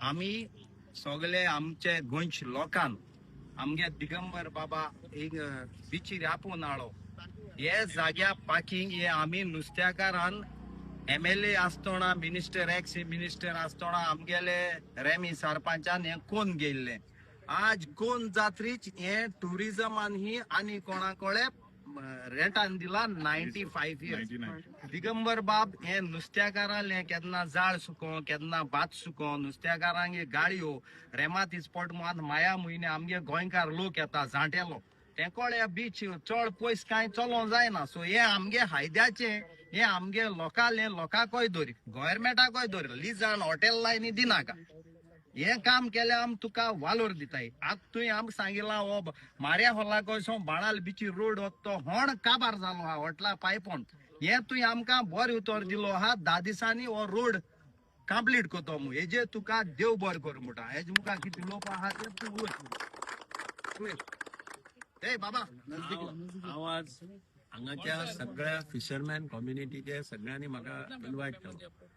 आम्ही सगळे आमचे गोंयच्या लोकांक आमगे दिगंबर बाबा एक बिचीर आपोवन हाडो हे जाग्या पार्किंग हे आम्ही नुस्त्याकारान MLA आसतना मिनिस्टर एक्स मिनिस्टर आसतना आमगेले रेमी सरपंचान हे कोण गेल्ले आज कोण जात्रीच हे टुरिझमान ही आनी कोणाकोळे रेटान दिला 95 इयर्स दिगंबर बाब हे नुस्त्याकारांक हे केन्ना जाळ सुको केन्ना भात सुको नुस्त्याकारांक हे गाळयो रेमात इस्पॉट मात माया म्हयने आमगे गोंयकार लोक येता जाणटेलो तेकोळे बीच चड पयस कांय चलों जायना सो हे आमगे हायद्याचे हे आमगे लोकांकय दोरी गव्हर्मेंटाकय दोरी लिजान हॉटेल लायनी दिनाका हे काम केले आम तुका वालोर दिताय आज तुवें आमकां सांगिला हो मार्या हॉला कसो बाणाल बिची रोड तो होण काबार जालो हा हॉटला पायपोन हे तुवें आमकां बरो उतर दिलो हा 10 दिसांनी हो रोड कंप्लीट करतो हेजे तुका देव बर कर म्हणटा हेजे मुखार कितें लोक आहा ते तूं ए बाबा आवाज हांगाच्या सगळ्या फिशरमॅन कम्युनिटीचे सगळ्यांनी म्हाका इन्वायट केलो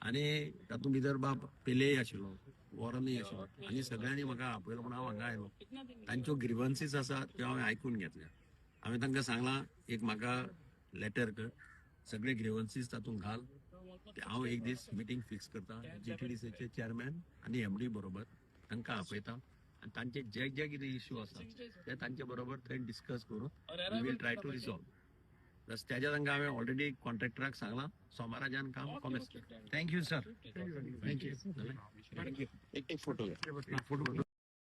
आनी तातूंत भितर बाब पेलेय आशिल्लो वॉरनय आशिल्लो आनी सगळ्यांनी म्हाका आपयलो म्हणून हांव हांगा आयलो तांच्यो ग्रिवन्सीस आसा त्यो हांवें आयकून घेतल्या हांवें तांकां सांगलां एक म्हाका लेटर कर सगळे ग्रिवन्सीस तातूंत घाल हांव एक दीस मिटींग फिक्स करता GTDCचे चेअरमॅन आनी MD बरोबर तांकां आपयता आनी तांचे जे जे कितें इश्यू आसा ते तांचे बरोबर थंय डिस्कस करून we will try to resolve रस्त्याच्या तांकां हांवें ऑलरेडी कॉन्ट्रॅक्टराक सांगलां सोमाराच्यान काम कॉमेस करता थँक्यू सर थँक्यू एक फोटो